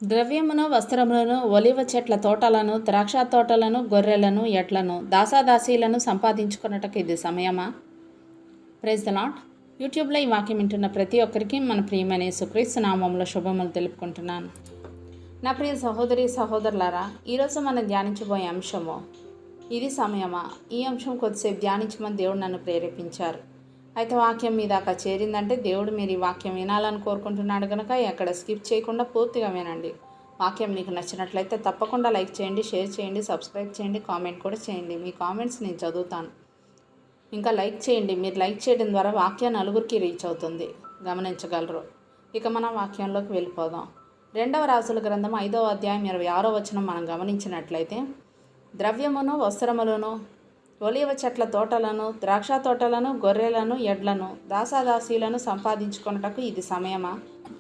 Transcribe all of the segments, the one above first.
ద్రవ్యమును వస్త్రములను ఒలివ చెట్ల తోటలను ద్రాక్ష తోటలను గొర్రెలను ఎడ్లను దాసాదాసీలను సంపాదించుకున్నటకు ఇది సమయమా? Praise the lord. యూట్యూబ్లో ఈ వాక్యం వింటున్న ప్రతి ఒక్కరికి మన ప్రియమైన యేసుక్రీస్తు నామములో శుభములు తెలుపుకుంటున్నాను. నా ప్రియ సహోదరి సహోదరులారా, ఈరోజు మనం ధ్యానించబోయే అంశము ఇది సమయమా. ఈ అంశం కొద్దిసేపు ధ్యానించమని దేవుడు నన్ను ప్రేరేపించారు. అయితే వాక్యం మీ దాకా చేరిందంటే దేవుడు మీరు ఈ వాక్యం వినాలని కోరుకుంటున్నాడు కనుక ఎక్కడ స్కిప్ చేయకుండా పూర్తిగా వినండి. వాక్యం మీకు నచ్చినట్లయితే తప్పకుండా లైక్ చేయండి, షేర్ చేయండి, సబ్స్క్రైబ్ చేయండి, కామెంట్ కూడా చేయండి. మీ కామెంట్స్ నేను చదువుతాను. ఇంకా లైక్ చేయండి. మీరు లైక్ చేయడం ద్వారా వాక్యం నలుగురికి రీచ్ అవుతుంది, గమనించగలరు. ఇక మనం వాక్యంలోకి వెళ్ళిపోదాం. 2వ రాజుల గ్రంథం 5వ అధ్యాయం 26వ వచనం మనం గమనించినట్లయితే, ద్రవ్యమును వస్త్రములను ఒలివ చెట్ల తోటలను ద్రాక్ష తోటలను గొర్రెలను ఎడ్లను దాసాదాసీలను సంపాదించుకొనుటకు ఇది సమయమా.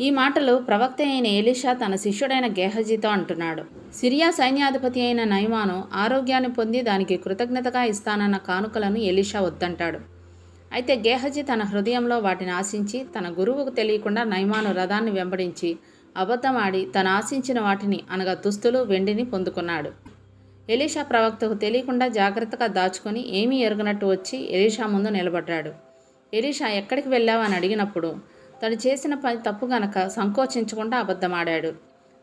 ఈ మాటలు ప్రవక్త అయిన ఎలీషా తన శిష్యుడైన గేహజీతో అంటున్నాడు. సిరియా సైన్యాధిపతి అయిన నయమాను ఆరోగ్యాన్ని పొంది దానికి కృతజ్ఞతగా ఇస్తానన్న కానుకలను ఎలీషా వద్దంటాడు. అయితే గేహజీ తన హృదయంలో వాటిని ఆశించి తన గురువుకు తెలియకుండా నయమాను రథాన్ని వెంబడించి అబద్ధమాడి తను ఆశించిన వాటిని అనగా దుస్తులు వెండిని పొందుకున్నాడు. ఎలీషా ప్రవక్తకు తెలియకుండా జాగ్రత్తగా దాచుకొని ఏమీ ఎరుగనట్టు వచ్చి ఎలీషా ముందు నిలబడ్డాడు. ఎలీషా ఎక్కడికి వెళ్ళావు అని అడిగినప్పుడు తను చేసిన పని తప్పు గనక సంకోచించకుండా అబద్ధమాడాడు.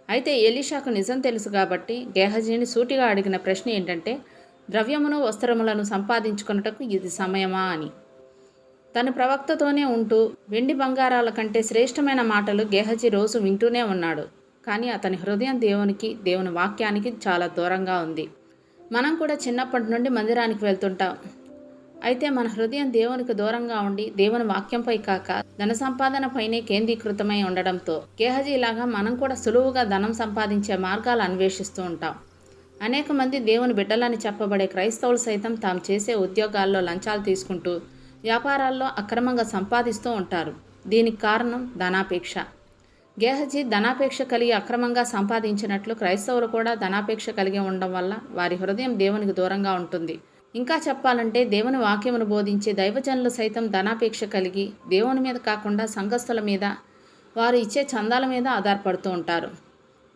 అయితే ఎలీషాకు నిజం తెలుసు కాబట్టి గేహజీని సూటిగా అడిగిన ప్రశ్న ఏంటంటే, ద్రవ్యమును వస్త్రములను సంపాదించుకున్నటకు ఇది సమయమా అని. తను ప్రవక్తతోనే ఉంటూ వెండి బంగారాల కంటే శ్రేష్టమైన మాటలు గేహజీ రోజు వింటూనే ఉన్నాడు. కానీ అతని హృదయం దేవుని వాక్యానికి చాలా దూరంగా ఉంది. మనం కూడా చిన్నప్పటి నుండి మందిరానికి వెళ్తుంటాం. అయితే మన హృదయం దేవునికి దూరంగా ఉండి దేవుని వాక్యంపై కాక ధన సంపాదన పైనే కేంద్రీకృతమై ఉండడంతో గేహజీలాగా మనం కూడా సులువుగా ధనం సంపాదించే మార్గాలు అన్వేషిస్తూ ఉంటాం. అనేక మంది దేవుని బిడ్డలని చెప్పబడే క్రైస్తవులు సైతం తాము చేసే ఉద్యోగాల్లో లంచాలు తీసుకుంటూ వ్యాపారాల్లో అక్రమంగా సంపాదిస్తూ ఉంటారు. దీనికి కారణం ధనాపేక్ష. గేహజీ ధనాపేక్ష కలిగి అక్రమంగా సంపాదించినట్లు క్రైస్తవులు కూడా ధనాపేక్ష కలిగి ఉండడం వల్ల వారి హృదయం దేవునికి దూరంగా ఉంటుంది. ఇంకా చెప్పాలంటే దేవుని వాక్యమును బోధించే దైవజనులు సైతం ధనాపేక్ష కలిగి దేవుని మీద కాకుండా సంఘస్థుల మీద, వారు ఇచ్చే చందాల మీద ఆధారపడుతూ ఉంటారు.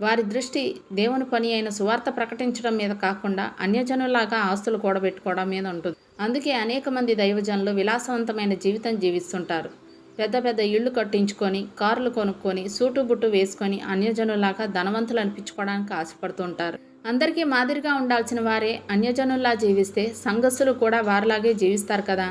వారి దృష్టి దేవుని పని అయిన సువార్త ప్రకటించడం మీద కాకుండా అన్యజనులాగా ఆస్తులు కూడబెట్టుకోవడం మీద ఉంటుంది. అందుకే అనేక మంది దైవజనులు విలాసవంతమైన జీవితం జీవిస్తుంటారు. పెద్ద పెద్ద ఇళ్ళు కట్టించుకొని, కార్లు కొనుక్కొని, సూటు బుట్టు వేసుకొని అన్యజనులాగా ధనవంతులు అనిపించుకోవడానికి ఆశపడుతుంటారు. అందరికీ మాదిరిగా ఉండాల్సిన వారే అన్యజనుల్లా జీవిస్తే సంఘస్థులు కూడా వారిలాగే జీవిస్తారు కదా.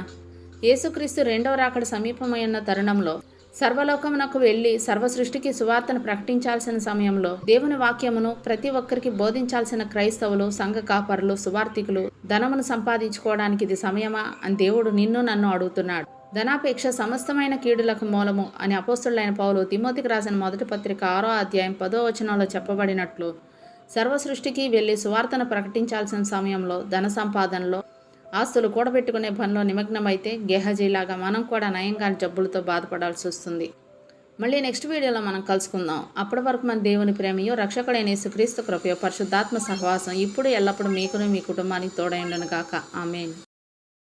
యేసుక్రీస్తు 2వ రాకడ సమీపమైన తరుణంలో సర్వలోకమునకు వెళ్ళి సర్వ సృష్టికి సువార్తను ప్రకటించాల్సిన సమయంలో దేవుని వాక్యమును ప్రతి ఒక్కరికి బోధించాల్సిన క్రైస్తవులు, సంఘ కాపరులు, సువార్థికులు ధనమును సంపాదించుకోవడానికి ఇది సమయమా అని దేవుడు నిన్ను నన్ను అడుగుతున్నాడు. ధనాపేక్ష సమస్తమైన కీడులకు మూలము అని అపోస్తలుడైన పౌలు తిమోతికి రాసిన మొదటి పత్రిక 6వ అధ్యాయం 10వ వచనంలో చెప్పబడినట్లు సర్వ సృష్టికి వెళ్ళి సువార్తను ప్రకటించాల్సిన సమయంలో ధన సంపాదనలో, ఆస్తులు కూడబెట్టుకునే పనిలో నిమగ్నమైతే గేహజీలాగా మనం కూడా నయంగాని జబ్బులతో బాధపడాల్సి వస్తుంది. మళ్ళీ నెక్స్ట్ వీడియోలో మనం కలుసుకుందాం. అప్పటి వరకు మన దేవుని ప్రేమయో రక్షకుడైన యేసుక్రీస్తు కృపయో పరిశుద్ధాత్మ సహవాసం ఇప్పుడు ఎల్లప్పుడూ మీకును మీ కుటుంబానికి తోడైండును గాక. ఆమేన్.